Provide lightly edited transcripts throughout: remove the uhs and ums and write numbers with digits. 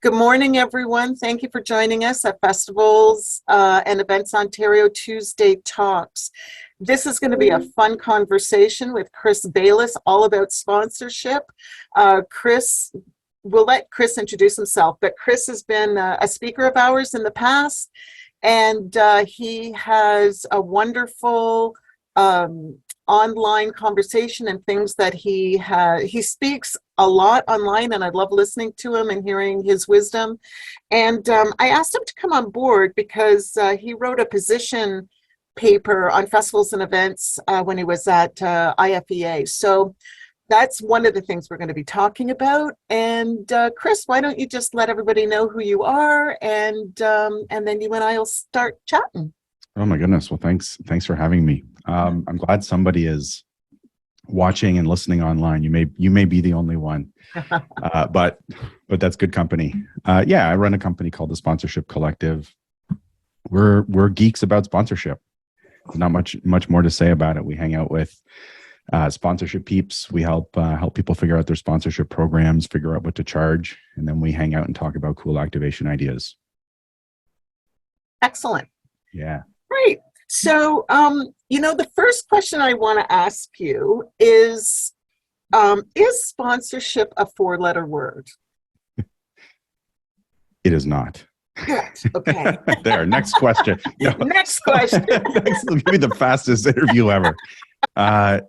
Good morning, everyone. Thank you for joining us at Festivals and Events Ontario Tuesday Talks. This is going to be a fun conversation with Chris Bayless, all about sponsorship. We'll let Chris introduce himself, but Chris has been a speaker of ours in the past, and he has a wonderful online conversation and things that he speaks a lot online, and I love listening to him and hearing his wisdom. And I asked him to come on board because he wrote a position paper on festivals and events when he was at IFEA. So that's one of the things we're going to be talking about. And Chris, why don't you just let everybody know who you are, and then you and I will start chatting. Oh my goodness. Well, thanks for having me. I'm glad somebody is watching and listening online. You may be the only one, but that's good company. I run a company called the Sponsorship Collective. We're geeks about sponsorship. There's not much more to say about it. We hang out with sponsorship peeps. We help people figure out their sponsorship programs, figure out what to charge, and then we hang out and talk about cool activation ideas. Excellent. Yeah. Great. So, the first question I want to ask you is sponsorship a four-letter word? It is not. Good. Okay. There. Next question. No. Next question. This will be the fastest interview ever.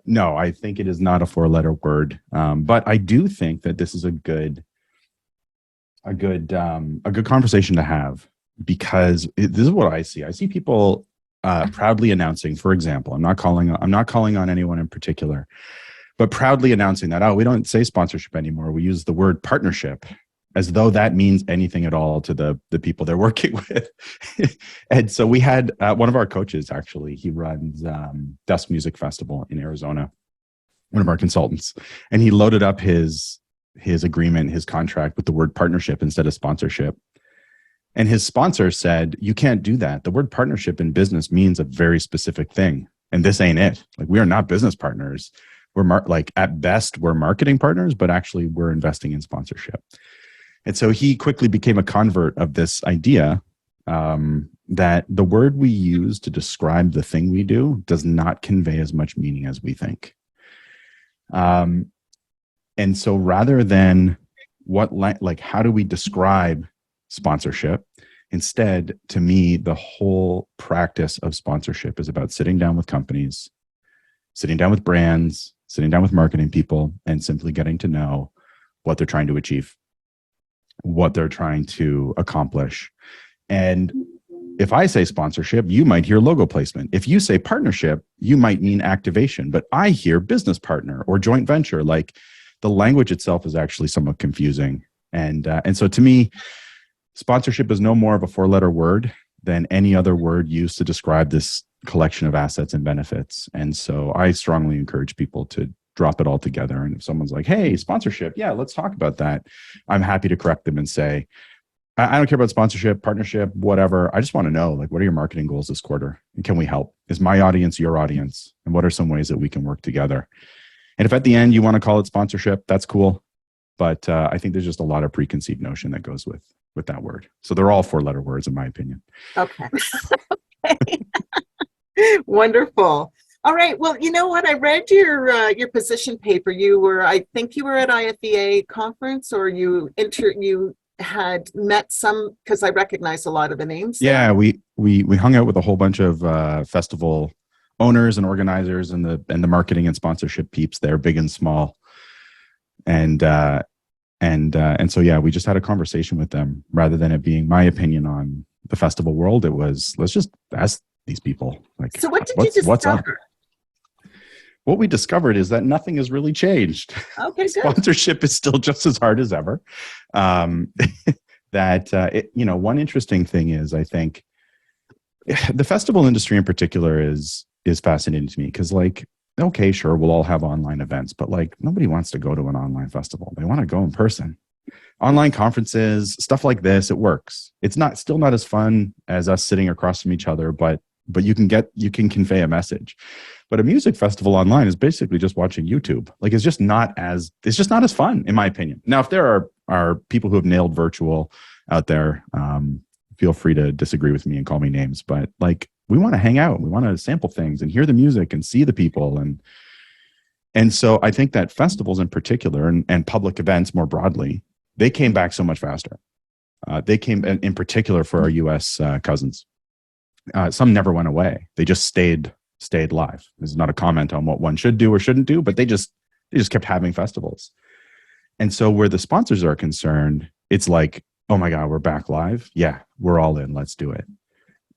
No, I think it is not a four-letter word. But I do think that this is a good conversation to have, because this is what I see. I see people proudly announcing, for example, I'm not calling on anyone in particular, but proudly announcing that, we don't say sponsorship anymore. We use the word partnership, as though that means anything at all to the people they're working with. And so we had one of our coaches, actually, he runs Desk Music Festival in Arizona, one of our consultants, and he loaded up his agreement, his contract, with the word partnership instead of sponsorship. And his sponsor said, you can't do that. The word partnership in business means a very specific thing. And this ain't it. Like, we are not business partners. We're at best, we're marketing partners, but actually we're investing in sponsorship. And so he quickly became a convert of this idea that the word we use to describe the thing we do does not convey as much meaning as we think. And so rather than how do we describe sponsorship? Instead, to me, the whole practice of sponsorship is about sitting down with companies, sitting down with brands, sitting down with marketing people, and simply getting to know what they're trying to achieve, what they're trying to accomplish. And if I say sponsorship, you might hear logo placement. If you say partnership, you might mean activation, but I hear business partner or joint venture. Like, the language itself is actually somewhat confusing. And so to me, sponsorship is no more of a four-letter word than any other word used to describe this collection of assets and benefits. And so I strongly encourage people to drop it all together. And if someone's like, hey, sponsorship, yeah, let's talk about that, I'm happy to correct them and say, I don't care about sponsorship, partnership, whatever. I just want to know, what are your marketing goals this quarter? And can we help? Is my audience your audience? And what are some ways that we can work together? And if at the end you want to call it sponsorship, that's cool. But I think there's just a lot of preconceived notion that goes with that word. So they're all four-letter words, in my opinion. Okay. Wonderful. All right. Well, you know what? I read your position paper. I think you were at IFEA conference, or you had met some, because I recognize a lot of the names. Yeah, we hung out with a whole bunch of festival owners and organizers and the marketing and sponsorship peeps there, big and small. And so, yeah, we just had a conversation with them. Rather than it being my opinion on the festival world, it was, let's just ask these people. So what did you discover? What's up? What we discovered is that nothing has really changed. Okay, good. Sponsorship is still just as hard as ever. One interesting thing is, I think the festival industry in particular is fascinating to me, because okay, sure, we'll all have online events, but nobody wants to go to an online festival. They want to go in person. Online conferences, stuff like this, it works. It's still not as fun as us sitting across from each other, but you can convey a message. But a music festival online is basically just watching YouTube. It's just not as fun, in my opinion. Now, if there are are people who have nailed virtual out there. Feel free to disagree with me and call me names, but like, we want to hang out, we want to sample things and hear the music and see the people. And so I think that festivals in particular, and public events more broadly, they came back so much faster. They came in particular for our US cousins. Some never went away. They just stayed live. This is not a comment on what one should do or shouldn't do, but they just kept having festivals. And so where the sponsors are concerned, it's like, oh my God, we're back live. Yeah, we're all in. Let's do it.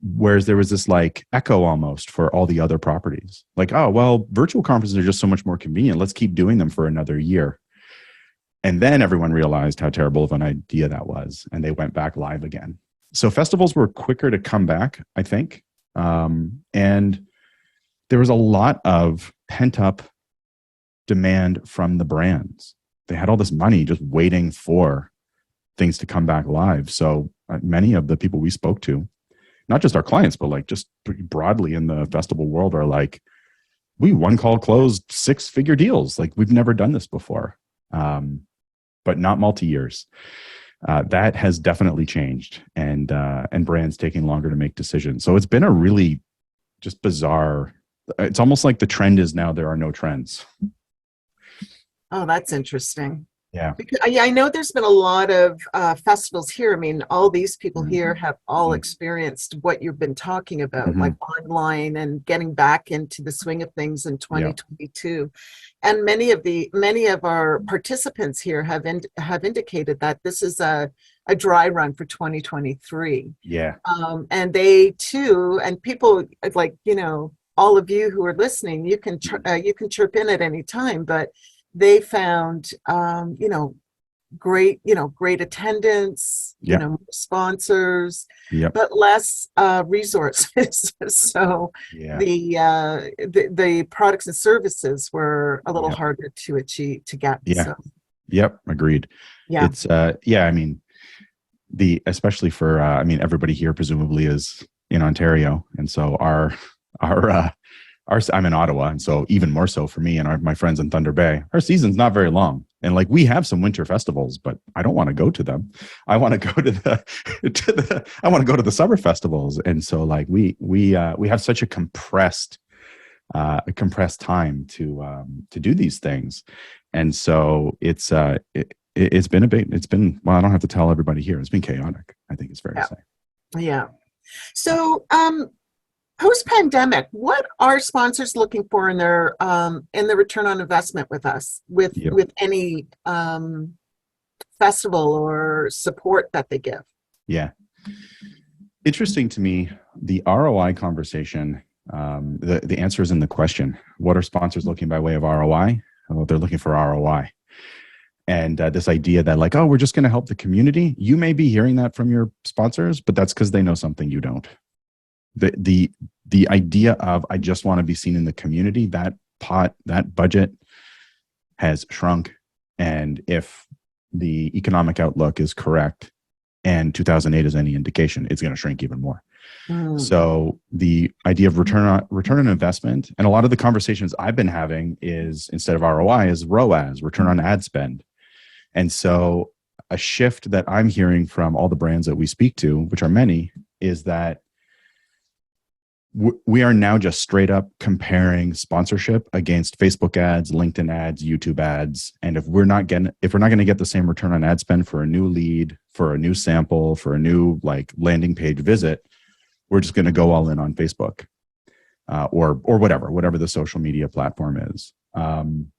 Whereas there was this like echo almost for all the other properties. Like, oh, well, virtual conferences are just so much more convenient. Let's keep doing them for another year. And then everyone realized how terrible of an idea that was. And they went back live again. So festivals were quicker to come back, I think. And there was a lot of pent up demand from the brands. They had all this money just waiting for things to come back live. So many of the people we spoke to, not just our clients, but like just broadly in the festival world, are like, we one call closed 6-figure deals. Like, we've never done this before, but not multi-years. That has definitely changed, and brands taking longer to make decisions. So it's been a really just bizarre. It's almost like the trend is now there are no trends. Oh, that's interesting. Yeah. Because, yeah, I know there's been a lot of festivals here. I mean, all these people here have all experienced what you've been talking about, like online and getting back into the swing of things in 2022. And many of our participants here have indicated that this is a dry run for 2023. Yeah. And they too, and people like, all of you who are listening, you can chirp in at any time, but they found, great attendance, sponsors, but less resources. So the products and services were a little harder to get. Yeah. So. Yep. Agreed. Yeah. It's, I mean, especially for, everybody here presumably is in Ontario. And so I'm in Ottawa, and so even more so for me and my friends in Thunder Bay, our season's not very long. And like, we have some winter festivals, but I don't want to go to them. I want to go to the summer festivals. And so like we have such a compressed time to do these things. And so it's been well, I don't have to tell everybody here, it's been chaotic, I think it's fair to say. Yeah. So, post-pandemic, what are sponsors looking for in their return on investment with us, with any festival or support that they give? Yeah. Interesting to me, the ROI conversation, the answer is in the question. What are sponsors looking by way of ROI? Well, they're looking for ROI. And this idea that like, oh, we're just going to help the community. You may be hearing that from your sponsors, but that's because they know something you don't. The idea of, I just want to be seen in the community, that budget has shrunk. And if the economic outlook is correct, and 2008 is any indication, it's going to shrink even more. So the idea of return on investment, and a lot of the conversations I've been having is, instead of ROI, is ROAS, return on ad spend. And so a shift that I'm hearing from all the brands that we speak to, which are many, is that we are now just straight up comparing sponsorship against Facebook ads, LinkedIn ads, YouTube ads. And if we're not going to get the same return on ad spend for a new lead, for a new sample, for a new like landing page visit, we're just going to go all in on Facebook, or whatever the social media platform is. And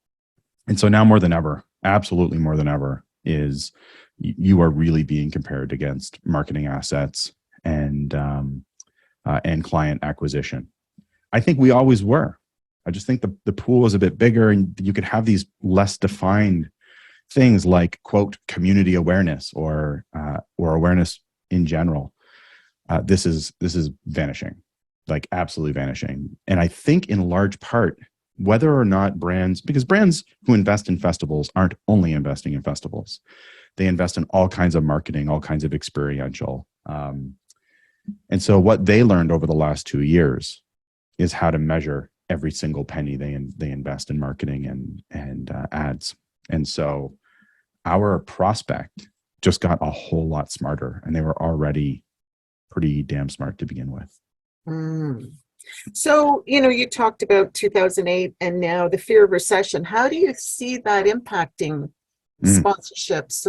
so now more than ever, absolutely more than ever, is you are really being compared against marketing assets and client acquisition. I think we always were. I just think the pool was a bit bigger, and you could have these less defined things like, quote, community awareness or awareness in general. This is vanishing, like absolutely vanishing. And I think in large part, whether or not because brands who invest in festivals aren't only investing in festivals, they invest in all kinds of marketing, all kinds of experiential. And so what they learned over the last 2 years is how to measure every single penny they invest in marketing and ads. And so our prospect just got a whole lot smarter, and they were already pretty damn smart to begin with. Mm. So, you talked about 2008 and now the fear of recession. How do you see that impacting Mm, sponsorships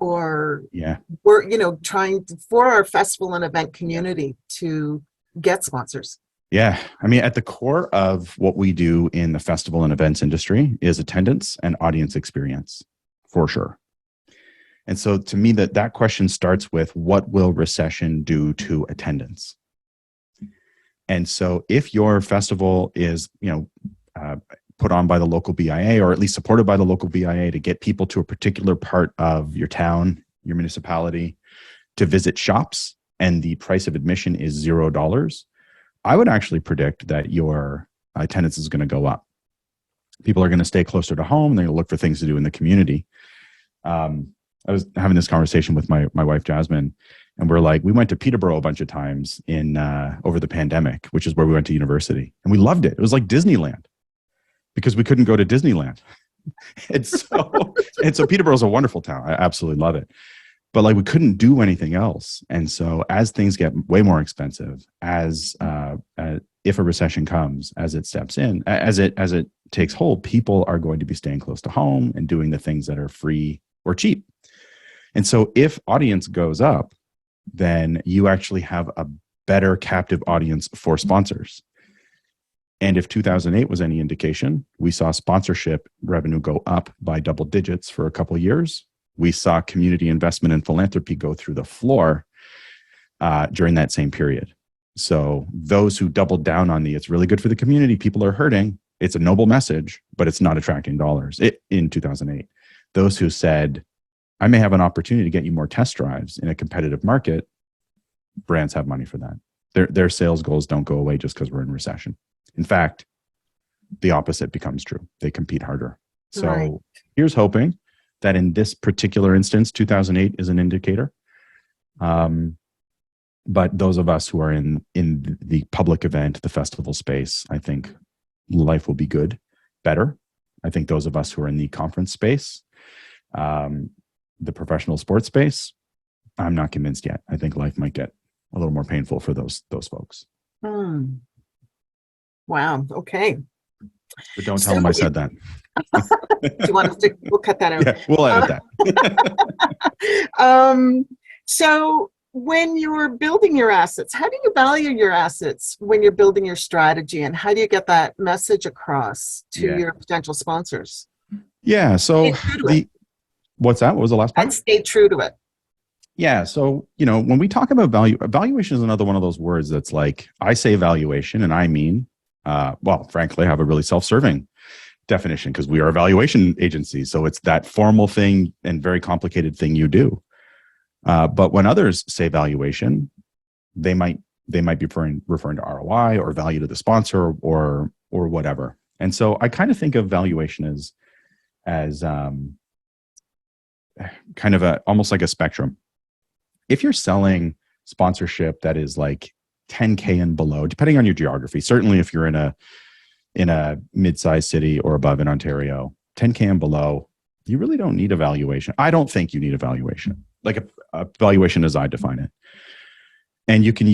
or yeah. we're, trying for our festival and event community to get sponsors? Yeah. I mean, at the core of what we do in the festival and events industry is attendance and audience experience, for sure. And so to me, that question starts with, what will recession do to attendance? And so if your festival is, put on by the local BIA, or at least supported by the local BIA to get people to a particular part of your town, your municipality, to visit shops, and the price of admission is $0, I would actually predict that your attendance is going to go up. People are going to stay closer to home. They're going to look for things to do in the community. I was having this conversation with my wife, Jasmine, and we went to Peterborough a bunch of times over the pandemic, which is where we went to university. And we loved it. It was like Disneyland because we couldn't go to Disneyland. and so Peterborough is a wonderful town. I absolutely love it. But we couldn't do anything else. And so as things get way more expensive, if a recession comes, as it steps in, as it takes hold, people are going to be staying close to home and doing the things that are free or cheap. And so if audience goes up, then you actually have a better captive audience for sponsors. And if 2008 was any indication, we saw sponsorship revenue go up by double digits for a couple of years. We saw community investment and philanthropy go through the floor during that same period. So those who doubled down on it's really good for the community, people are hurting, it's a noble message, but it's not attracting dollars in 2008. Those who said, I may have an opportunity to get you more test drives in a competitive market, brands have money for that. Their sales goals don't go away just because we're in recession. In fact, the opposite becomes true. They compete harder. So Right. Here's hoping that in this particular instance, 2008 is an indicator. But those of us who are in the public event, the festival space, I think life will be good, better. I think those of us who are in the conference space, the professional sports space, I'm not convinced yet. I think life might get a little more painful for those folks. Hmm. Wow. Okay. But don't tell them I said that. Do you want us to? We'll cut that out. Yeah, we'll edit that. So when you're building your assets, how do you value your assets when you're building your strategy, and how do you get that message across to your potential sponsors? Yeah. So what's that? What was the last part? And stay true to it. Yeah. So, when we talk about evaluation is another one of those words that's like, I say evaluation and I mean, frankly, I have a really self-serving definition because we are a valuation agency. So it's that formal thing and very complicated thing you do. But when others say valuation, they might be referring to ROI or value to the sponsor or whatever. And so I kind of think of valuation as kind of almost like a spectrum. If you're selling sponsorship that is like 10K and below, depending on your geography, certainly if you're in a mid-sized city or above in Ontario, 10K and below, you really don't need a valuation. I don't think you need a valuation, like a valuation as I define it. And you can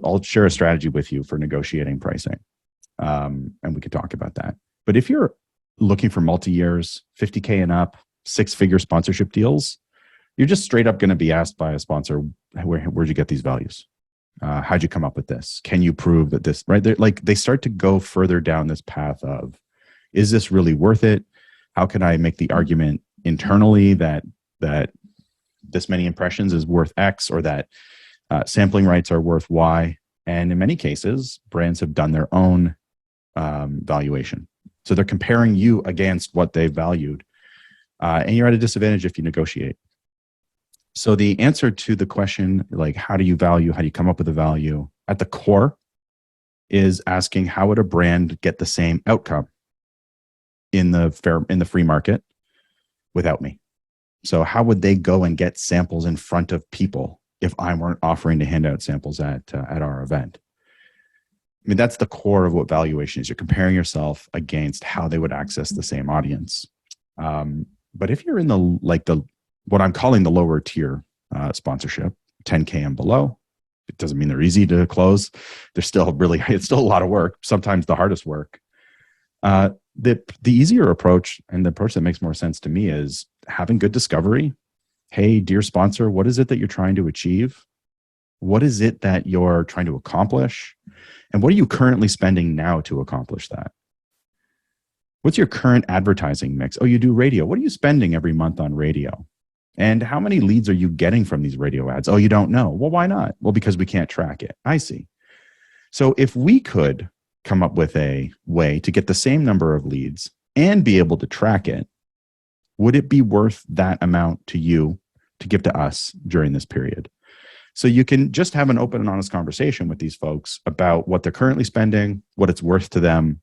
I'll share a strategy with you for negotiating pricing. And we could talk about that. But if you're looking for multi-years, 50K and up, 6-figure sponsorship deals, you're just straight up going to be asked by a sponsor, where'd you get these values? How'd you come up with this? Can you prove that this, right? They start to go further down this path of, is this really worth it? How can I make the argument internally that this many impressions is worth X, or that sampling rights are worth Y? And in many cases, brands have done their own valuation. So they're comparing you against what they valued. And you're at a disadvantage if you negotiate. So the answer to the question, like, how do you value? How do you come up with a value? At the core is asking, how would a brand get the same outcome in the free market without me? So how would they go and get samples in front of people if I weren't offering to hand out samples at our event? I mean, that's the core of what valuation is. You're comparing yourself against how they would access the same audience. But if you're in the what I'm calling the lower tier sponsorship, 10K and below. It doesn't mean they're easy to close. They're still it's still a lot of work, sometimes the hardest work. The easier approach, and the approach that makes more sense to me, is having good discovery. Hey, dear sponsor, what is it that you're trying to achieve? What is it that you're trying to accomplish? And what are you currently spending now to accomplish that? What's your current advertising mix? Oh, you do radio. What are you spending every month on radio? And how many leads are you getting from these radio ads? Oh, you don't know. Well, why not? Well, because we can't track it. I see. So if we could come up with a way to get the same number of leads and be able to track it, would it be worth that amount to you to give to us during this period? So you can just have an open and honest conversation with these folks about what they're currently spending, what it's worth to them.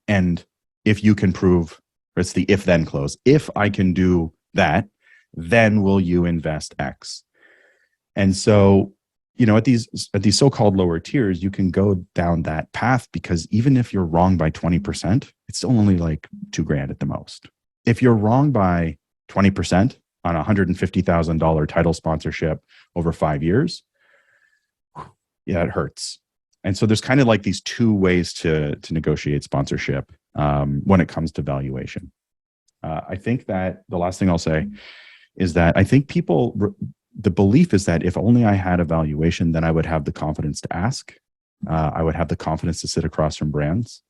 And if you can prove, or it's the if then close, if I can do that, then will you invest X? And so, at these so-called lower tiers, you can go down that path, because even if you're wrong by 20%, it's still only like $2,000 at the most. If you're wrong by 20% on a $150,000 title sponsorship over 5 years, yeah, it hurts. And so there's kind of like these two ways to negotiate sponsorship when it comes to valuation. I think that the last thing I'll say is that I think the belief is that if only I had a valuation, then I would have the confidence to ask. I would have the confidence to sit across from brands.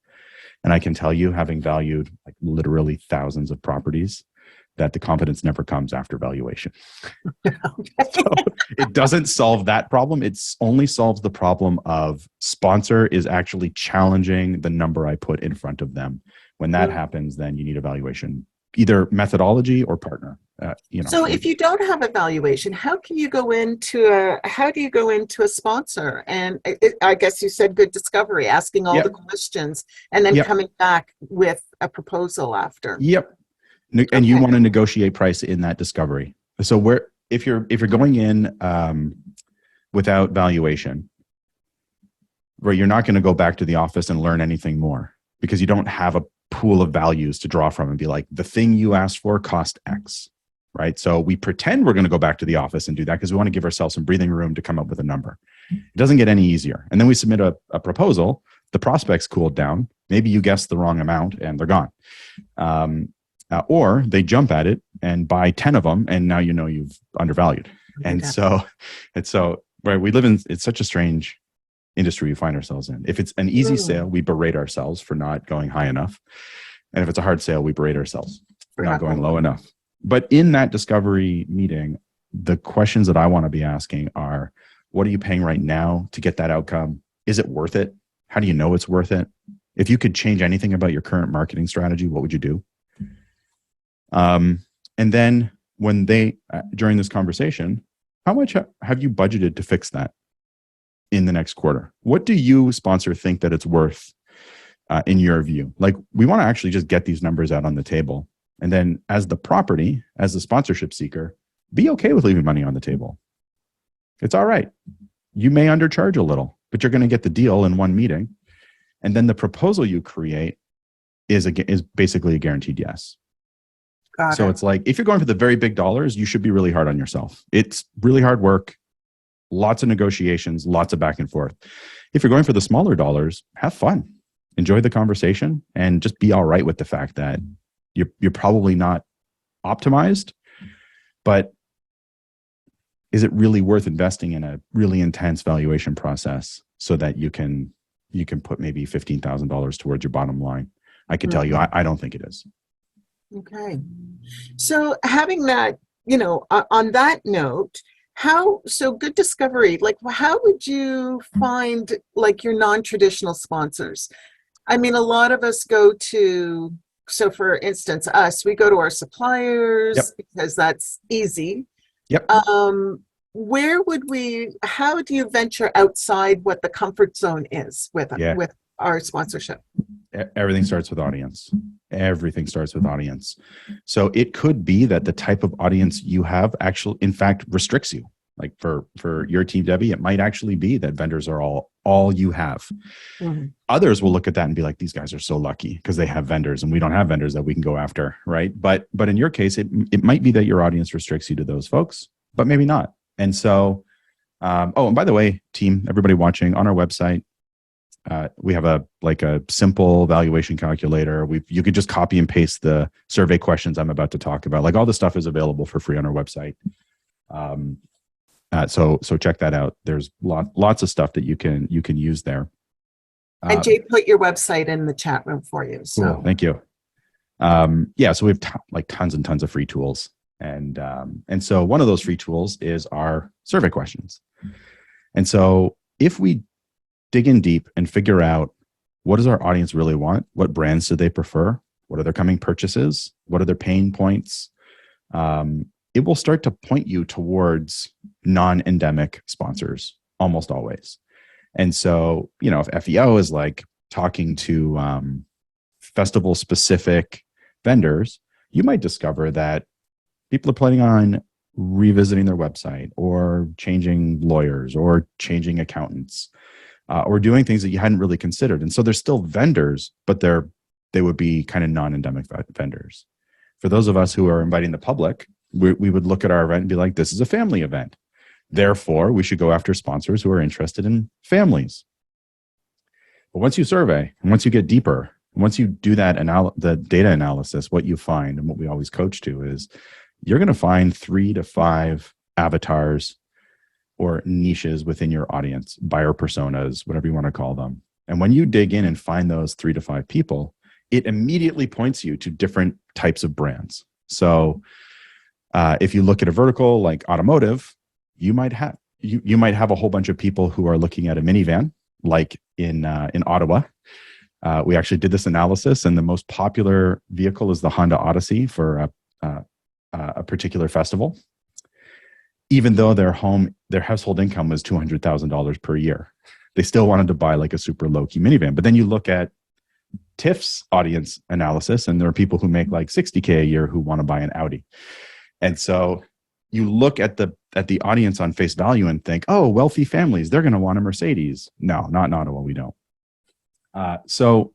And I can tell you, having valued like literally thousands of properties, that the confidence never comes after valuation. So it doesn't solve that problem. It only solves the problem of sponsor is actually challenging the number I put in front of them. When that happens, then you need a valuation, either methodology or partner. So if you don't have a valuation, how do you go into a sponsor? And I guess you said good discovery, asking all the questions, and then coming back with a proposal after. Yep. And you want to negotiate price in that discovery. So if you're going in without valuation, where you're not going to go back to the office and learn anything more, because you don't have a pool of values to draw from and be like, the thing you asked for cost X, right? So we pretend we're going to go back to the office and do that because we want to give ourselves some breathing room to come up with a number. It doesn't get any easier. And then we submit a proposal. The prospect's cooled down. Maybe you guessed the wrong amount and they're gone. Or they jump at it and buy 10 of them, and now you've undervalued. And so right, it's such a strange industry we find ourselves in. If it's an easy sale, we berate ourselves for not going high enough. And if it's a hard sale, we berate ourselves for not going low enough. But in that discovery meeting, the questions that I want to be asking are, what are you paying right now to get that outcome? Is it worth it? How do you know it's worth it? If you could change anything about your current marketing strategy, what would you do? And then when during this conversation, how much have you budgeted to fix that in the next quarter? What do you, sponsor, think that it's worth in your view? Like, we want to actually just get these numbers out on the table. And then as the sponsorship seeker, be okay with leaving money on the table. It's all right. You may undercharge a little, but you're going to get the deal in one meeting. And then the proposal you create is basically a guaranteed yes. So it's like, if you're going for the very big dollars, you should be really hard on yourself. It's really hard work, lots of negotiations, lots of back and forth. If you're going for the smaller dollars, have fun, enjoy the conversation, and just be all right with the fact that you're probably not optimized, but is it really worth investing in a really intense valuation process so that you can put maybe $15,000 towards your bottom line? I can tell you, I don't think it is. Okay. So having that, on that note, good discovery, like how would you find like your non-traditional sponsors? I mean, a lot of us so for instance, we go to our suppliers because that's easy. Yep. How do you venture outside what the comfort zone is with our sponsorship? Everything starts with audience. Everything starts with audience. So it could be that the type of audience you have actually, in fact, restricts you. Like for your team, Debbie, it might actually be that vendors are all all you have. Mhm. Others will look at that and be like, these guys are so lucky because they have vendors and we don't have vendors that we can go after, right? But in your case, it might be that your audience restricts you to those folks, but maybe not. And so, and by the way, team, everybody watching, on our website, we have a simple valuation calculator. You could just copy and paste the survey questions I'm about to talk about. Like, all the stuff is available for free on our website. So check that out. There's lots of stuff that you can use there. And Jay put your website in the chat room for you. So cool, thank you. So we have tons and tons of free tools, and so one of those free tools is our survey questions. And so if we dig in deep and figure out what does our audience really want, what brands do they prefer, what are their coming purchases, what are their pain points, it will start to point you towards non-endemic sponsors almost always. And so, if FEO is like talking to festival specific vendors, you might discover that people are planning on revisiting their website or changing lawyers or changing accountants or doing things that you hadn't really considered. And so they're still vendors, but they would be kind of non-endemic vendors. For those of us who are inviting the public, we would look at our event and be like, this is a family event. Therefore, we should go after sponsors who are interested in families. But once you survey, and once you get deeper, and once you do that the data analysis, what you find, and what we always coach to, is you're going to find 3 to 5 avatars or niches within your audience, buyer personas, whatever you want to call them. And when you dig in and find those 3 to 5 people, it immediately points you to different types of brands. So if you look at a vertical like automotive, you might have a whole bunch of people who are looking at a minivan, like in Ottawa. We actually did this analysis, and the most popular vehicle is the Honda Odyssey for a particular festival, even though their household income was $200,000 per year. They still wanted to buy like a super low-key minivan. But then you look at TIFF's audience analysis, and there are people who make like $60K a year who want to buy an Audi. And so you look at the audience on face value and think, oh, wealthy families, they're going to want a Mercedes. No, not in Ottawa, we don't. So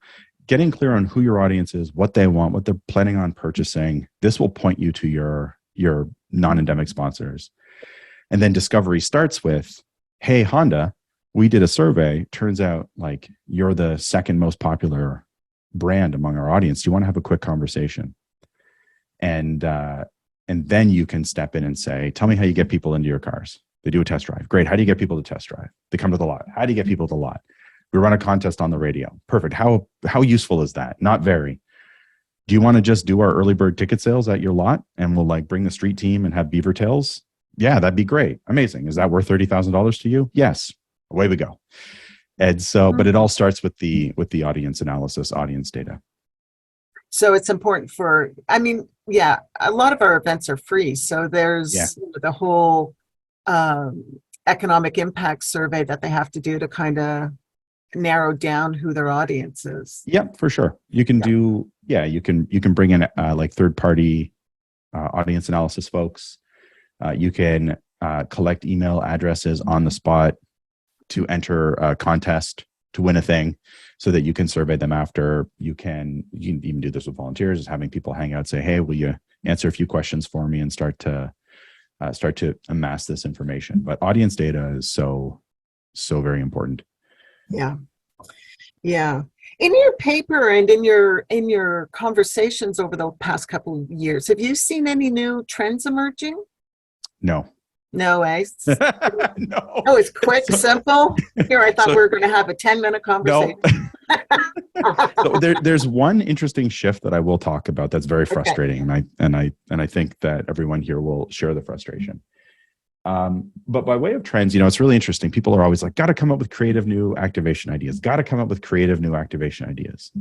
getting clear on who your audience is, what they want, what they're planning on purchasing, this will point you to your non-endemic sponsors. And then discovery starts with, hey, Honda, we did a survey. Turns out like you're the second most popular brand among our audience. Do you want to have a quick conversation? And then you can step in and say, tell me how you get people into your cars. They do a test drive. Great. How do you get people to test drive? They come to the lot. How do you get people to the lot? We run a contest on the radio. Perfect. How useful is that? Not very. Do you want to just do our early bird ticket sales at your lot and we'll like bring the street team and have beaver tails? Yeah, that'd be great. Amazing. Is that worth $30,000 to you? Yes. Away we go. And so, but it all starts with the audience analysis, audience data. So it's important a lot of our events are free. So there's the whole economic impact survey that they have to do to kind of narrow down who their audience is. Yep, for sure. You can do, you can bring in like third-party audience analysis folks. You can collect email addresses on the spot to enter a contest to win a thing, so that you can survey them after. You can even do this with volunteers, is having people hang out, say, hey, will you answer a few questions for me, and start to amass this information. But audience data is so very important. Yeah. In your paper and in your conversations over the past couple of years, have you seen any new trends emerging? No. No, eh? No. Oh, it's quick, simple. Here, I thought we were going to have a 10-minute conversation. No. So there's one interesting shift that I will talk about that's very frustrating, and I think that everyone here will share the frustration. But by way of trends, it's really interesting. People are always like, got to come up with creative new activation ideas. Got to come up with creative new activation ideas.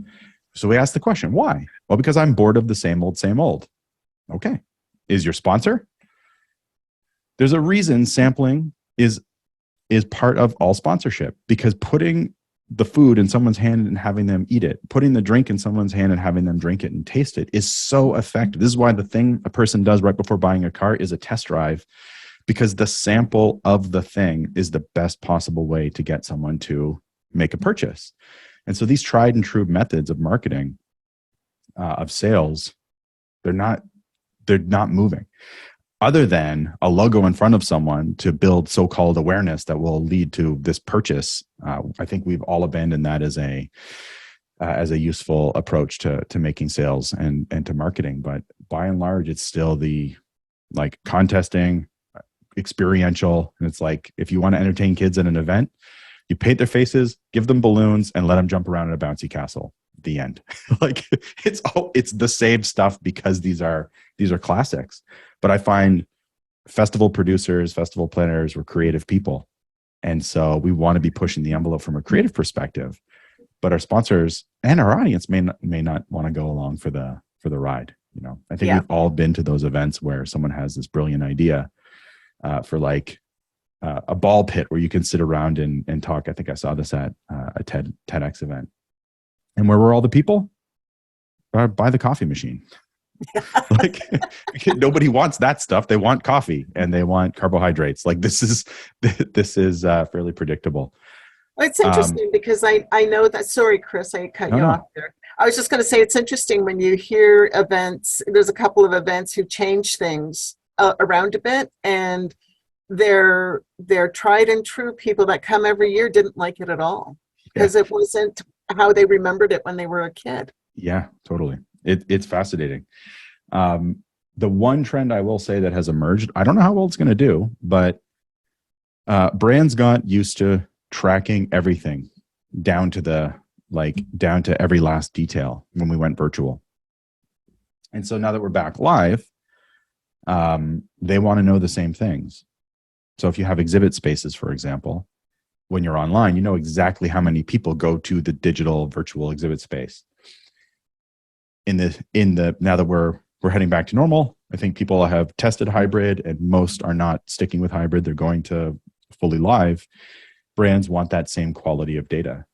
So we ask the question, why? Well, because I'm bored of the same old, same old. Okay. Is your sponsor? There's a reason sampling is part of all sponsorship, because putting the food in someone's hand and having them eat it, putting the drink in someone's hand and having them drink it and taste it is so effective. This is why the thing a person does right before buying a car is a test drive, because the sample of the thing is the best possible way to get someone to make a purchase. And so these tried and true methods of marketing, of sales, they're not moving, other than a logo in front of someone to build so-called awareness that will lead to this purchase. I think we've all abandoned that as a useful approach to making sales and to marketing. But by and large, it's still the like contesting, experiential. And it's like, if you want to entertain kids at an event, you paint their faces, give them balloons, and let them jump around in a bouncy castle. The end. Like it's the same stuff, because these are classics. But I find festival producers, festival planners, we're creative people. And so we want to be pushing the envelope from a creative perspective, but our sponsors and our audience may not want to go along for the ride. You know, I think we've all been to those events where someone has this brilliant idea for like a ball pit where you can sit around and talk. I think I saw this at a TEDx event. And where were all the people? By the coffee machine. Like nobody wants that stuff. They want coffee and they want carbohydrates. Like this is fairly predictable. Well, it's interesting because I know that. Sorry, Chris, I cut you off there. I was just going to say it's interesting when you hear events. There's a couple of events who change things around a bit, and they're tried and true people that come every year didn't like it at all because it wasn't how they remembered it when they were a kid. Yeah, totally. It's fascinating. The one trend I will say that has emerged, I don't know how well it's going to do, but brands got used to tracking everything down to every last detail when we went virtual. And so now that we're back live, they want to know the same things. So if you have exhibit spaces, for example, when you're online, you know exactly how many people go to the digital virtual exhibit space. Now that we're heading back to normal, I think people have tested hybrid and most are not sticking with hybrid. They're going to fully live. Brands want that same quality of data.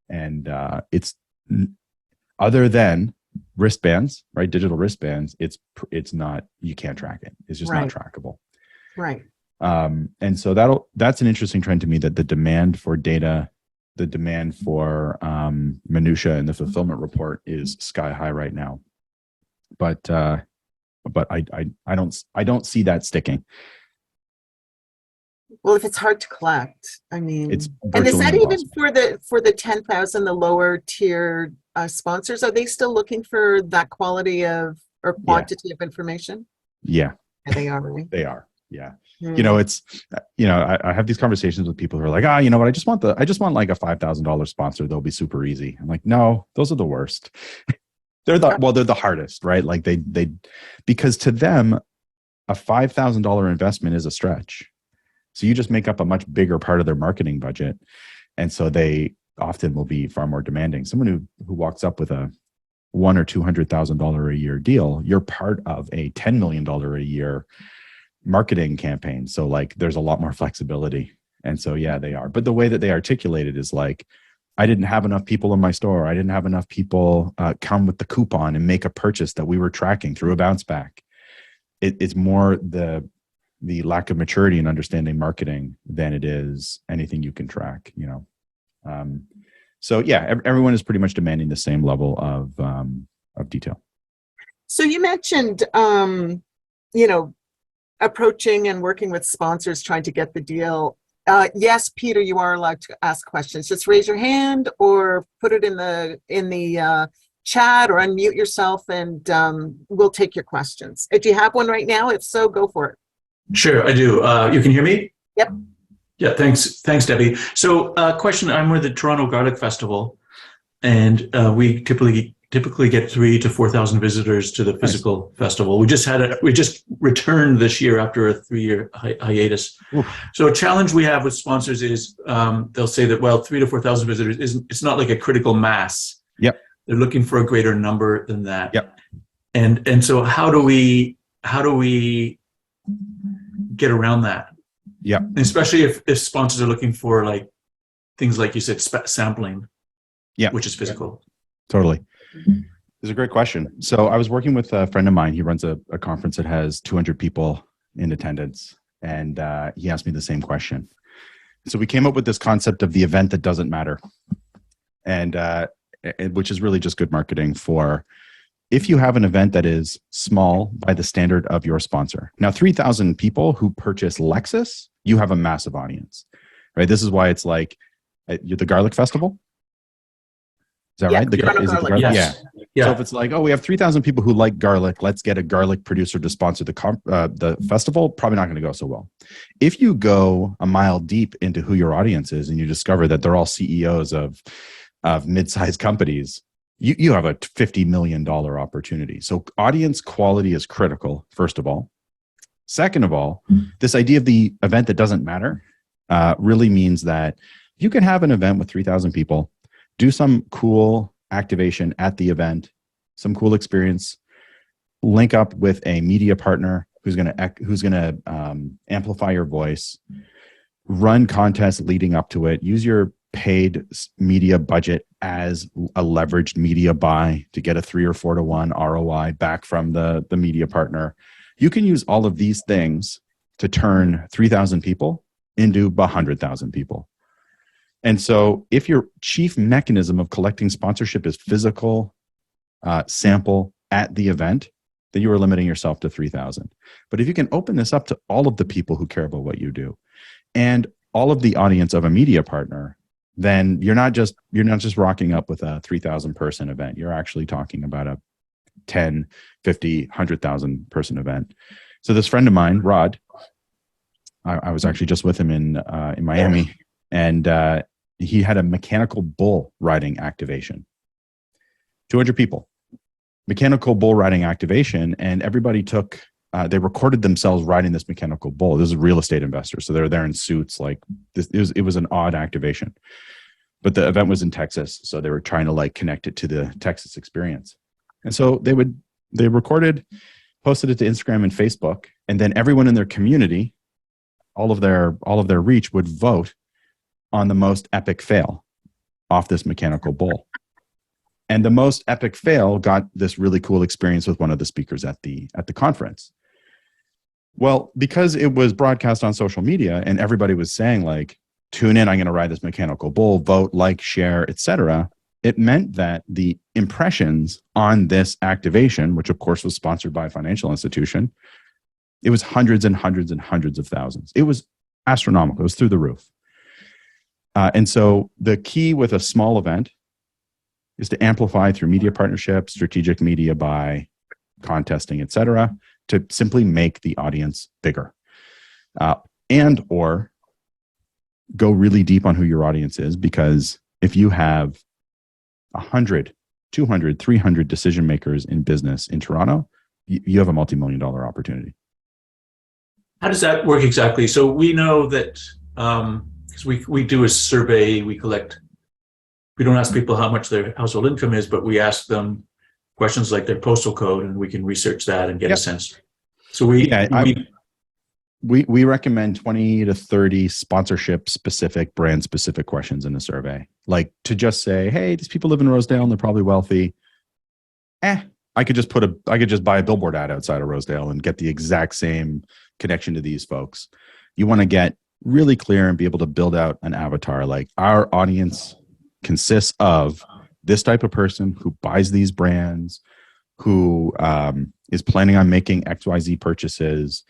And it's other than wristbands, right? Digital wristbands, it's not, you can't track it. It's just not trackable. Right. And so that's an interesting trend to me, that the demand for data, the demand for minutia in the fulfillment report is sky high right now. But I don't see that sticking. Well, if it's hard to collect, I mean, it's and is that impossible. even for the 10,000, the lower tier sponsors? Are they still looking for that quality of or quantity of information? Yeah, they are. Right? They are. Yeah. You know, it's, I have these conversations with people who are like, you know what? I just want like a $5,000 sponsor. They'll be super easy. I'm like, no, those are the worst. They're the hardest, right? Like because to them, a $5,000 investment is a stretch. So you just make up a much bigger part of their marketing budget. And so they often will be far more demanding. Someone who walks up with a $100,000 or $200,000 a year deal, you're part of a $10 million a year marketing campaign. So like there's a lot more flexibility. And so, yeah, they are. But the way that they articulate it is like, I didn't have enough people in my store. I didn't have enough people come with the coupon and make a purchase that we were tracking through a bounce back. It's more the lack of maturity in understanding marketing than it is anything you can track, you know? So yeah, everyone is pretty much demanding the same level of detail. So you mentioned, approaching and working with sponsors, trying to get the deal. Yes, Peter, you are allowed to ask questions. Just raise your hand or put it in the chat or unmute yourself, and we'll take your questions. Do you have one right now? If so, go for it. Sure, I do. You can hear me? Yep. Yeah, thanks, Debbie. So, question: I'm with the Toronto Garlic Festival, and we typically get 3,000 to 4,000 visitors to the physical festival. We just returned this year after a 3-year hiatus. Oof. So a challenge we have with sponsors is they'll say that 3,000 to 4,000 visitors it's not like a critical mass. Yep. They're looking for a greater number than that. Yep. And so how do we get around that? Yeah. Especially if sponsors are looking for like things like you said, sampling. Yeah. Which is physical. Totally. It's a great question. So I was working with a friend of mine. He runs a conference that has 200 people in attendance. and he asked me the same question. So we came up with this concept of the event that doesn't matter, and which is really just good marketing for if you have an event that is small by the standard of your sponsor. Now, 3,000 people who purchase Lexus, you have a massive audience, right? This is why it's like the Garlic Festival. Is that right? Toronto Is it the Garlic, garlic? Yes. Yeah. Yeah. So if it's like, oh, we have 3,000 people who like garlic, let's get a garlic producer to sponsor the festival, probably not going to go so well. If you go a mile deep into who your audience is and you discover that they're all CEOs of mid-sized companies, you have a $50 million opportunity. So audience quality is critical, first of all. Second of all, this idea of the event that doesn't matter really means that you can have an event with 3,000 people, do some cool activation at the event, some cool experience, link up with a media partner who's going to amplify your voice, run contests leading up to it, use your paid media budget as a leveraged media buy to get a 3 or 4 to 1 ROI back from the media partner. You can use all of these things to turn 3,000 people into 100,000 people. And so if your chief mechanism of collecting sponsorship is physical sample at the event, then you are limiting yourself to 3,000. But if you can open this up to all of the people who care about what you do and all of the audience of a media partner, then you're not just rocking up with a 3,000 person event. You're actually talking about a 10, 50, 100,000 person event. So this friend of mine, Rod, I was actually just with him in Miami, and he had a mechanical bull riding activation. 200 people, mechanical bull riding activation, and everybody they recorded themselves riding this mechanical bull. This is real estate investors, so they're there in suits. Like this, it was an odd activation, but the event was in Texas, so they were trying to like connect it to the Texas experience. And so they recorded, posted it to Instagram and Facebook, and then everyone in their community, all of their reach would vote on the most epic fail off this mechanical bull. And the most epic fail got this really cool experience with one of the speakers at the conference. Well, because it was broadcast on social media and everybody was saying like, tune in, I'm going to ride this mechanical bull, vote, like, share, etc. It meant that the impressions on this activation, which of course was sponsored by a financial institution, it was hundreds and hundreds and hundreds of thousands. It was astronomical. It was through the roof. And so the key with a small event is to amplify through media partnerships, strategic media buy, contesting, etc., to simply make the audience bigger, and or go really deep on who your audience is. Because if you have 100, 200, 300 decision makers in business in Toronto, you have a multi-million-dollar opportunity. How does that work exactly? So we know that because we do a survey, we don't ask people how much their household income is, but we ask them questions like their postal code, and we can research that and get a sense. So we recommend 20 to 30 sponsorship specific, brand specific questions in the survey. Like to just say, hey, these people live in Rosedale and they're probably wealthy. I could just buy a billboard ad outside of Rosedale and get the exact same connection to these folks. You want to get really clear and be able to build out an avatar. Like our audience consists of this type of person who buys these brands, who is planning on making XYZ purchases,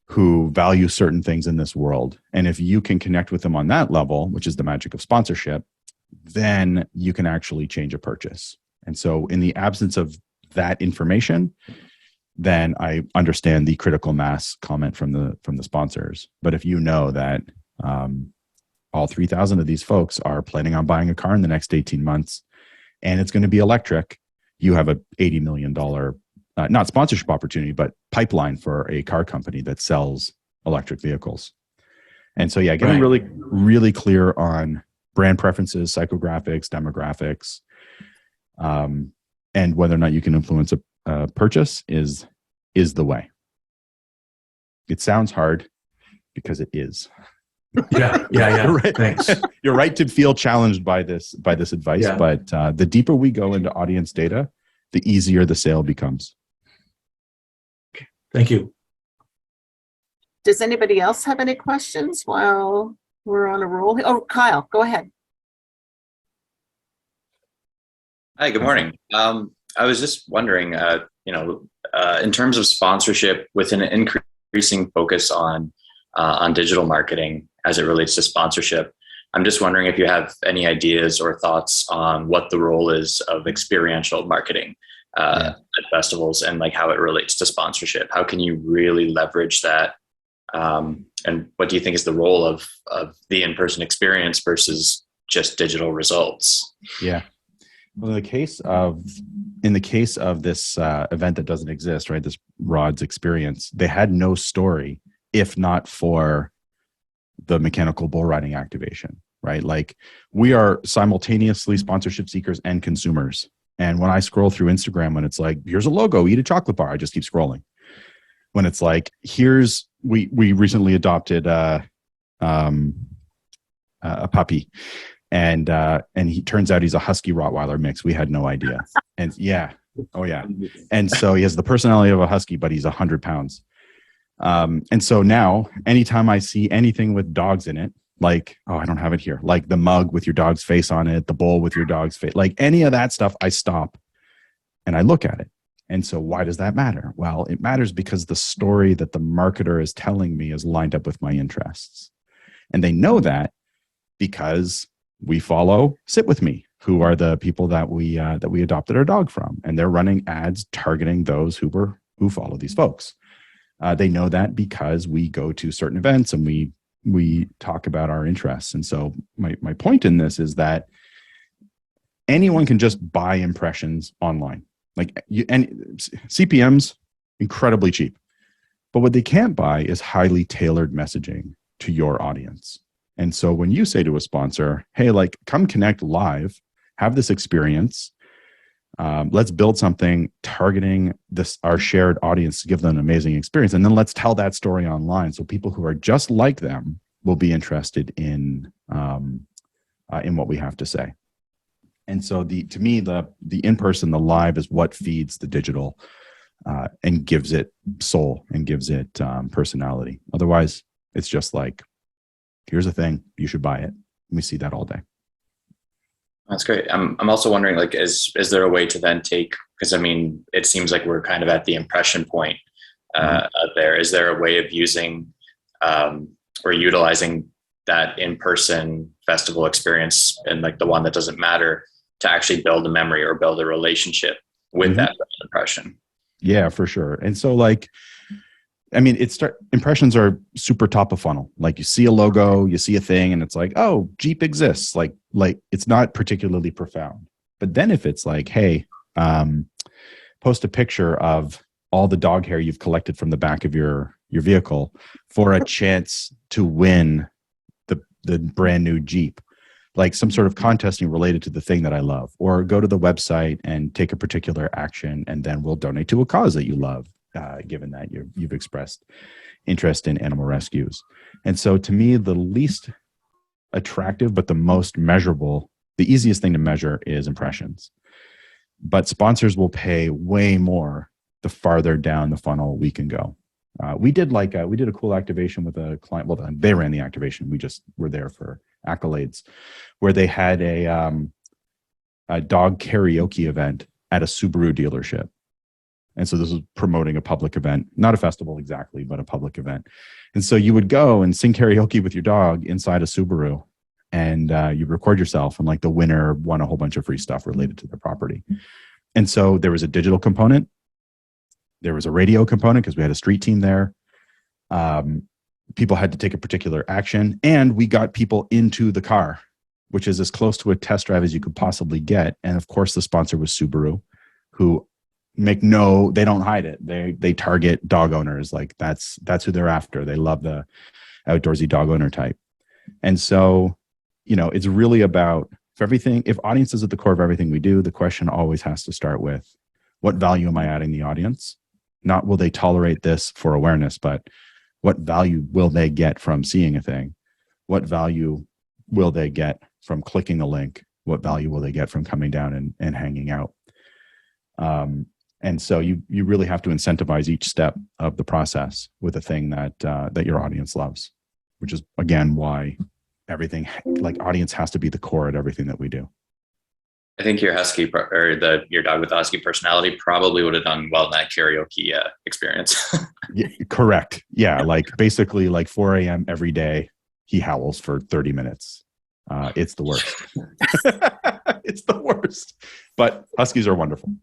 who value certain things in this world. And if you can connect with them on that level, which is the magic of sponsorship, then you can actually change a purchase. And so in the absence of that information, then I understand the critical mass comment from the sponsors. But if you know that all 3,000 of these folks are planning on buying a car in the next 18 months, and it's going to be electric, you have a $80 million, not sponsorship opportunity, but pipeline for a car company that sells electric vehicles. And so, yeah, getting really, really clear on brand preferences, psychographics, demographics, and whether or not you can influence a purchase is the way. It sounds hard because it is. Yeah. Right. Thanks. You're right to feel challenged by this advice, Yeah. but the deeper we go into audience data, the easier the sale becomes. Thank you. Does anybody else have any questions while we're on a roll? Oh, Kyle, go ahead. Hi, good morning. I was just wondering, in terms of sponsorship, with an increasing focus on digital marketing as it relates to sponsorship, I'm just wondering if you have any ideas or thoughts on what the role is of experiential marketing at festivals, and like how it relates to sponsorship. How can you really leverage that? And what do you think is the role of the in-person experience versus just digital results? Yeah. Well, in the case of this event that doesn't exist, right? This Rods experience, they had no story if not for the mechanical bull riding activation, right? Like, we are simultaneously sponsorship seekers and consumers. And when I scroll through Instagram, when it's like, here's a logo, eat a chocolate bar, I just keep scrolling. When it's like, we recently adopted a puppy. And he turns out he's a husky Rottweiler mix. We had no idea. And and so he has the personality of a husky, but he's 100 pounds. And so now, anytime I see anything with dogs in it, like, oh, I don't have it here, like the mug with your dog's face on it, the bowl with your dog's face, like any of that stuff, I stop and I look at it. And so why does that matter? Well, it matters because the story that the marketer is telling me is lined up with my interests. And they know that because we follow Sit With Me, who are the people that we adopted our dog from, and they're running ads targeting those who follow these folks. They know that because we go to certain events and we talk about our interests. And so my point in this is that anyone can just buy impressions online. Like, CPMs incredibly cheap, but what they can't buy is highly tailored messaging to your audience. And so when you say to a sponsor, hey, like, come connect live, have this experience, let's build something targeting our shared audience to give them an amazing experience, and then let's tell that story online so people who are just like them will be interested in what we have to say. And so to me, the in-person, the live is what feeds the digital and gives it soul and gives it personality. Otherwise, it's just like, here's a thing, you should buy it. We see that all day. That's great. I'm also wondering, like, is there a way to then take, because I mean, it seems like we're kind of at the impression point out there. Is there a way of using or utilizing that in-person festival experience, and like the one that doesn't matter, to actually build a memory or build a relationship with that impression? Yeah, for sure. And so, like, I mean, impressions are super top of funnel. Like, you see a logo, you see a thing, and it's like, oh, Jeep exists. Like it's not particularly profound. But then if it's like, hey, post a picture of all the dog hair you've collected from the back of your vehicle for a chance to win the brand new Jeep, like some sort of contesting related to the thing that I love, or go to the website and take a particular action, and then we'll donate to a cause that you love. Given that you've expressed interest in animal rescues. And so to me, the least attractive but the most measurable, the easiest thing to measure is impressions. But sponsors will pay way more the farther down the funnel we can go. We did a cool activation with a client. Well, they ran the activation. We just were there for accolades, where they had a dog karaoke event at a Subaru dealership. And so this was promoting a public event, not a festival exactly, but a public event. And so you would go and sing karaoke with your dog inside a Subaru, and you record yourself, and like the winner won a whole bunch of free stuff related to their property. And so there was a digital component. There was a radio component because we had a street team there. People had to take a particular action, and we got people into the car, which is as close to a test drive as you could possibly get. And of course, the sponsor was Subaru, who they don't hide it. They target dog owners. Like that's who they're after. They love the outdoorsy dog owner type. And so, it's really about, if audience is at the core of everything we do, the question always has to start with, what value am I adding the audience? Not will they tolerate this for awareness, but what value will they get from seeing a thing? What value will they get from clicking a link? What value will they get from coming down and hanging out? And so you really have to incentivize each step of the process with a thing that your audience loves, which is again why everything, like, audience has to be the core at everything that we do. I think your your dog with the husky personality probably would have done well in that karaoke experience. Yeah, correct. Yeah, like basically like 4 a.m. every day, he howls for 30 minutes. It's the worst. It's the worst. But huskies are wonderful.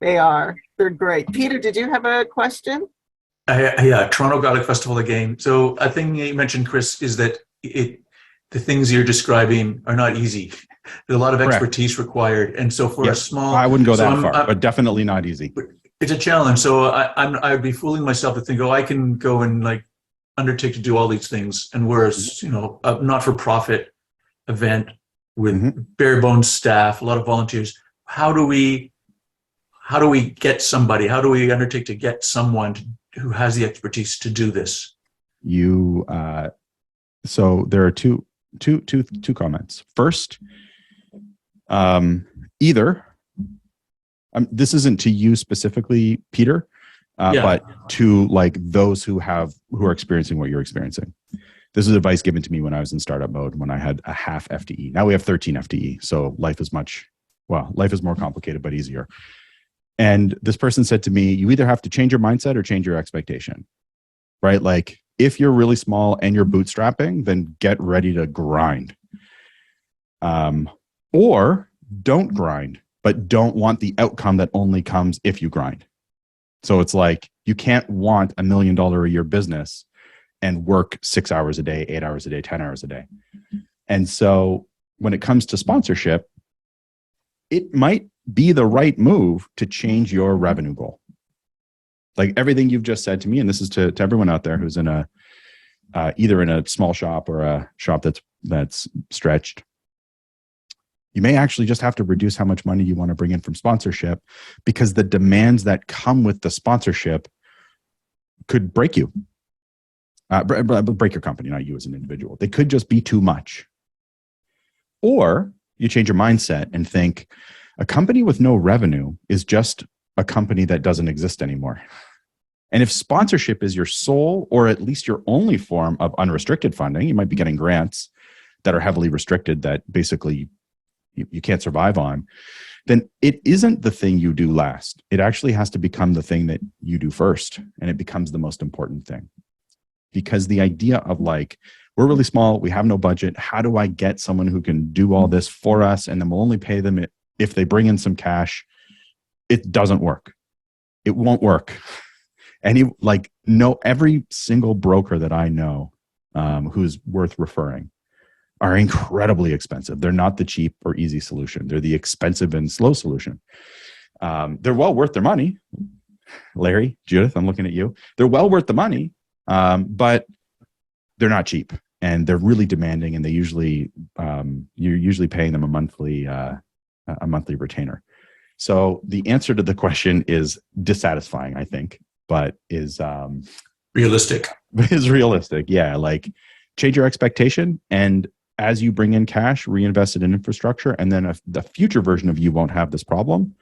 They are. They're great. Peter, did you have a question? Yeah, Toronto Garlic Festival again. So a thing you mentioned, Chris, is that the things you're describing are not easy. There's a lot of expertise required, and so for a small, I wouldn't go that far, but definitely not easy. It's a challenge. So I'd be fooling myself to think, oh, I can go and like undertake to do all these things, and whereas a not-for-profit event with bare bones staff, a lot of volunteers. How do we get somebody? How do we undertake to get someone who has the expertise to do this? So there are two comments. First, either this isn't to you specifically, Peter, but to like those who are experiencing what you're experiencing. This is advice given to me when I was in startup mode, when I had a half FTE. Now we have 13 FTE, so life is more complicated but easier. And this person said to me, you either have to change your mindset or change your expectation, right? Like, if you're really small and you're bootstrapping, then get ready to grind. Or don't grind, but don't want the outcome that only comes if you grind. So it's like, you can't want $1 million a year business and work 6 hours a day, 8 hours a day, 10 hours a day. And so when it comes to sponsorship, it might be the right move to change your revenue goal. Like everything you've just said to me, and this is to everyone out there who's in either in a small shop or a shop that's stretched. You may actually just have to reduce how much money you want to bring in from sponsorship, because the demands that come with the sponsorship could break you, break your company, not you as an individual. They could just be too much. Or you change your mindset and think, a company with no revenue is just a company that doesn't exist anymore. And if sponsorship is your sole or at least your only form of unrestricted funding, you might be getting grants that are heavily restricted that basically you can't survive on, then it isn't the thing you do last. It actually has to become the thing that you do first, and it becomes the most important thing. Because the idea of like, we're really small, we have no budget, how do I get someone who can do all this for us, and then we'll only pay them if they bring in some cash? It doesn't work. It won't work. Every single broker that I know who's worth referring are incredibly expensive. They're not the cheap or easy solution. They're the expensive and slow solution. They're well worth their money. Larry, Judith, I'm looking at you. They're well worth the money, but they're not cheap, and they're really demanding. And they usually, you're usually paying them a monthly retainer. So the answer to the question is dissatisfying, I think, but is realistic. Is realistic. Yeah. Like, change your expectation, and as you bring in cash, reinvest it in infrastructure, and then the future version of you won't have this problem.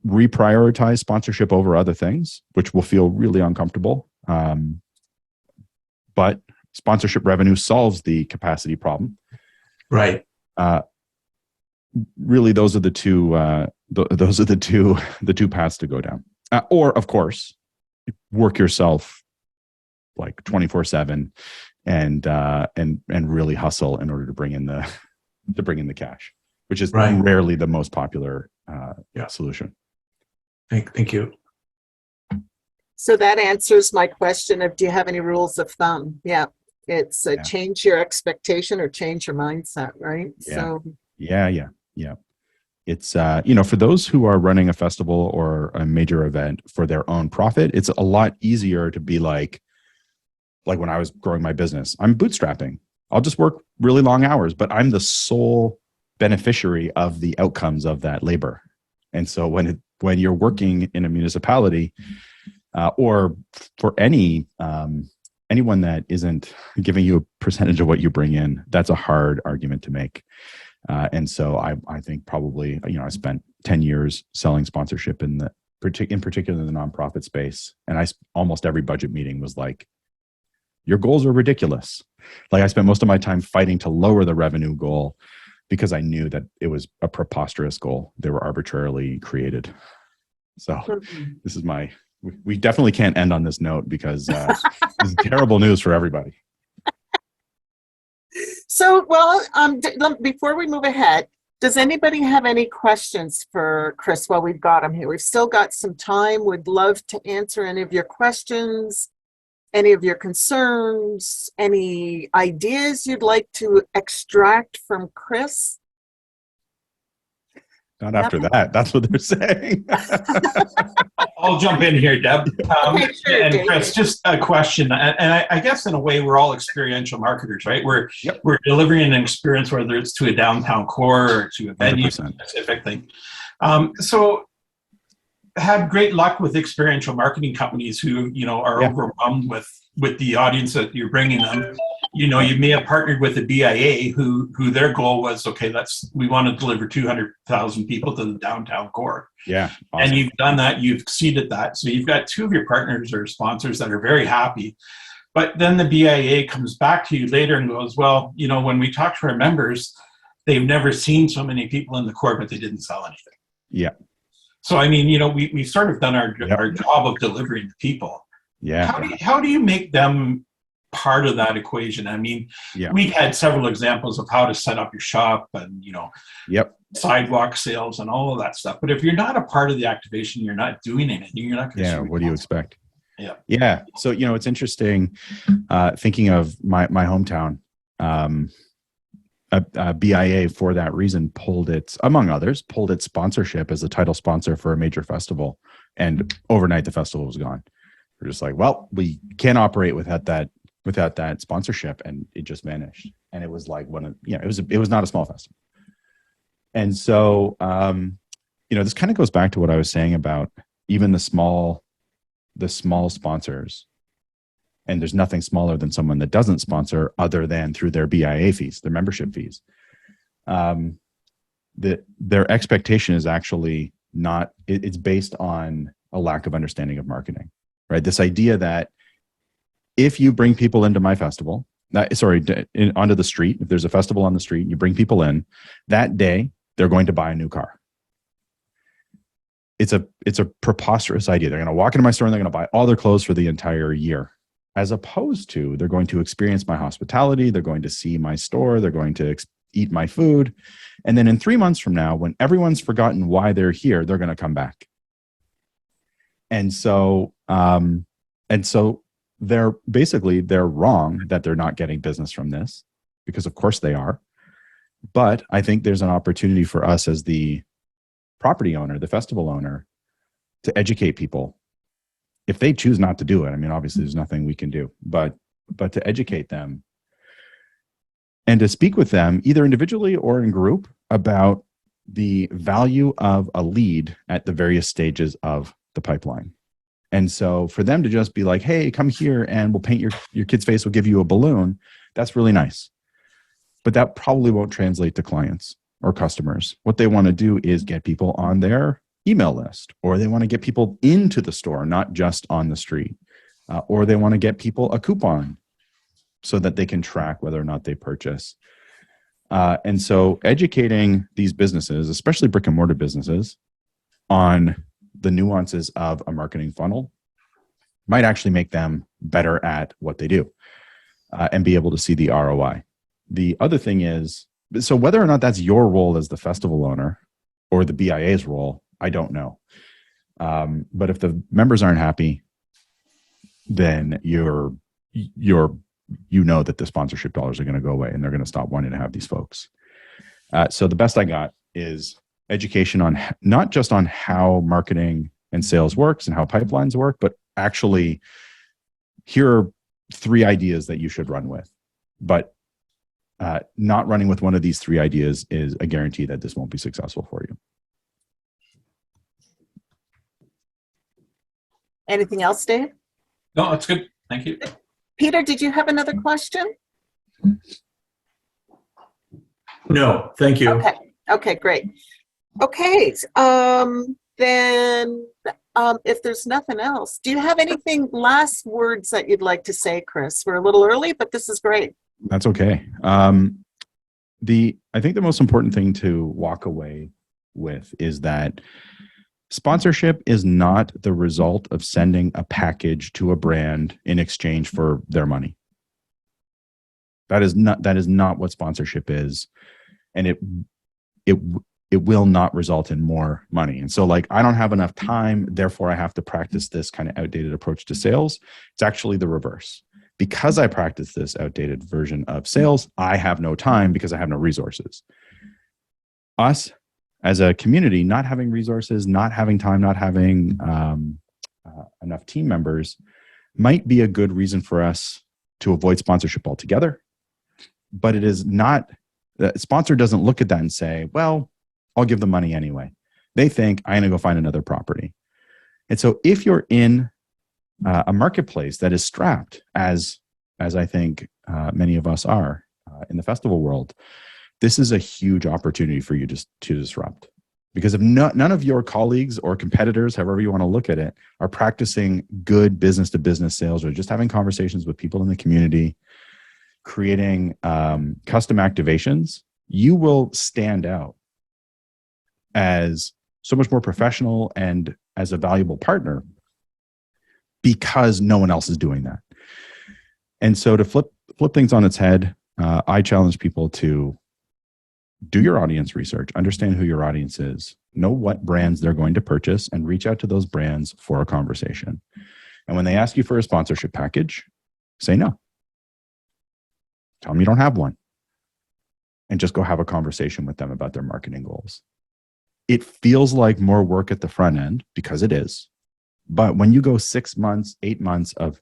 Reprioritize sponsorship over other things, which will feel really uncomfortable. But sponsorship revenue solves the capacity problem. Right. Really, those are the two. Those are the two paths to go down. Or, of course, work yourself like 24/7 and really hustle in order to bring in the cash, which is rarely the most popular solution. Thank you. So that answers my question of, do you have any rules of thumb? Yeah, it's change your expectation or change your mindset, right? Yeah. So yeah. It's for those who are running a festival or a major event for their own profit, it's a lot easier to be like when I was growing my business, I'm bootstrapping. I'll just work really long hours, but I'm the sole beneficiary of the outcomes of that labor. And so when you're working in a municipality, or for anyone that isn't giving you a percentage of what you bring in, that's a hard argument to make. And so I think probably, I spent 10 years selling sponsorship in particular in the nonprofit space. And almost every budget meeting was like, your goals are ridiculous. Like I spent most of my time fighting to lower the revenue goal because I knew that it was a preposterous goal. They were arbitrarily created. So this is we definitely can't end on this note because this is terrible news for everybody. So, well, before we move ahead, does anybody have any questions for Chris while we've got him here? We've still got some time. Would love to answer any of your questions, any of your concerns, any ideas you'd like to extract from Chris. Not after that. That's what they're saying. I'll jump in here, Deb. Okay, sure, and Dave. Chris, just a question. And I guess in a way, we're all experiential marketers, right? We're delivering an experience, whether it's to a downtown core or to a venue 100%. specific thing. So had great luck with experiential marketing companies who, are overwhelmed with the audience that you're bringing them. You may have partnered with a BIA who their goal was, okay, we want to deliver 200,000 people to the downtown core. Yeah. Awesome. And you've done that, you've exceeded that. So you've got two of your partners or sponsors that are very happy. But then the BIA comes back to you later and goes, well, when we talk to our members, they've never seen so many people in the core, but they didn't sell anything. Yeah. So, I mean, we've sort of done our job of delivering to people. Yeah. How do you make them part of that equation? I mean, we've had several examples of how to set up your shop and, sidewalk sales and all of that stuff. But if you're not a part of the activation, you're not doing anything. You're not going to. Yeah. What do you expect? Yeah. Yeah. So, it's interesting thinking of my hometown. A BIA for that reason among others, pulled its sponsorship as a title sponsor for a major festival. And overnight the festival was gone. We're just like, well, we can't operate without that sponsorship. And it just vanished. And it was like it was not a small festival. And so, this kind of goes back to what I was saying about even the small sponsors. And there's nothing smaller than someone that doesn't sponsor other than through their BIA fees, their membership fees. Their expectation is actually not, it's based on a lack of understanding of marketing, right? This idea that if you bring people into my festival, onto the street, if there's a festival on the street, you bring people in, that day, they're going to buy a new car. It's a preposterous idea. They're going to walk into my store and they're going to buy all their clothes for the entire year. As opposed to, they're going to experience my hospitality, they're going to see my store, they're going to eat my food. And then in 3 months from now, when everyone's forgotten why they're here, they're going to come back. And so they're wrong that they're not getting business from this, because of course they are. But I think there's an opportunity for us as the property owner, the festival owner, to educate people. If they choose not to do it, I mean, obviously there's nothing we can do, but to educate them and to speak with them either individually or in group about the value of a lead at the various stages of the pipeline. And so for them to just be like, hey, come here and we'll paint your kid's face, we'll give you a balloon. That's really nice. But that probably won't translate to clients or customers. What they want to do is get people on their email list, or they want to get people into the store, not just on the street, or they want to get people a coupon so that they can track whether or not they purchase. And so educating these businesses, especially brick and mortar businesses, on the nuances of a marketing funnel might actually make them better at what they do and be able to see the ROI. The other thing is, so whether or not that's your role as the festival owner or the BIA's role, I don't know. But if the members aren't happy, then you know that the sponsorship dollars are going to go away and they're going to stop wanting to have these folks. So the best I got is education on not just on how marketing and sales works and how pipelines work, but actually here are 3 ideas that you should run with. But not running with one of these 3 ideas is a guarantee that this won't be successful for you. Anything else, Dave? No, that's good. Thank you. Peter, did you have another question? No, thank you. Okay, great. Okay, then if there's nothing else, do you have anything, last words that you'd like to say, Chris? We're a little early, but this is great. That's okay. I think the most important thing to walk away with is that sponsorship is not the result of sending a package to a brand in exchange for their money. That is not what sponsorship is, and it will not result in more money. And so, like, I don't have enough time, therefore I have to practice this kind of outdated approach to sales. It's actually the reverse. Because I practice this outdated version of sales, I have no time because I have no resources. Us as a community, not having resources, not having time, not having enough team members might be a good reason for us to avoid sponsorship altogether. But it is not, the sponsor doesn't look at that and say, well, I'll give the money anyway. They think, I'm going to go find another property. And so if you're in a marketplace that is strapped, as I think many of us are in the festival world, this is a huge opportunity for you to disrupt. Because if none of your colleagues or competitors, however you want to look at it, are practicing good business-to-business sales or just having conversations with people in the community, creating custom activations, you will stand out as so much more professional and as a valuable partner because no one else is doing that. And so to flip things on its head, I challenge people to do your audience research, understand who your audience is, know what brands they're going to purchase, and reach out to those brands for a conversation. And when they ask you for a sponsorship package, say no. Tell them you don't have one. And just go have a conversation with them about their marketing goals. It feels like more work at the front end because it is. But when you go 6 months, 8 months of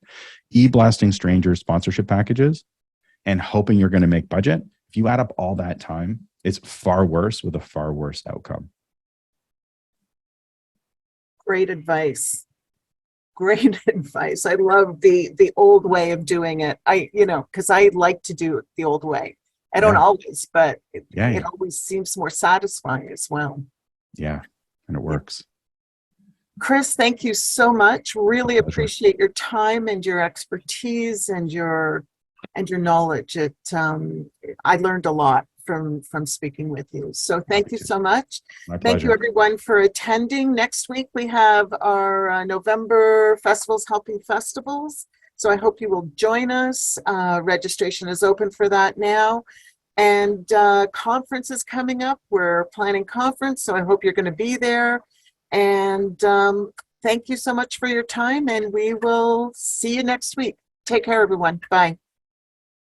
e-blasting strangers sponsorship packages and hoping you're going to make budget, if you add up all that time, it's far worse with a far worse outcome. Great advice. Great advice. I love the old way of doing it. Because I like to do it the old way. I don't always, but it always seems more satisfying as well. Yeah, and it works. Chris, thank you so much. Really appreciate your time and your expertise and your knowledge. I learned a lot from speaking with you. So thank you so much. My pleasure. Thank you everyone for attending. Next week we have our November Festivals Helping Festivals. So I hope you will join us. Registration is open for that now. And conference is coming up. We're planning conference, so I hope you're going to be there. And thank you so much for your time, and we will see you next week. Take care, everyone. Bye.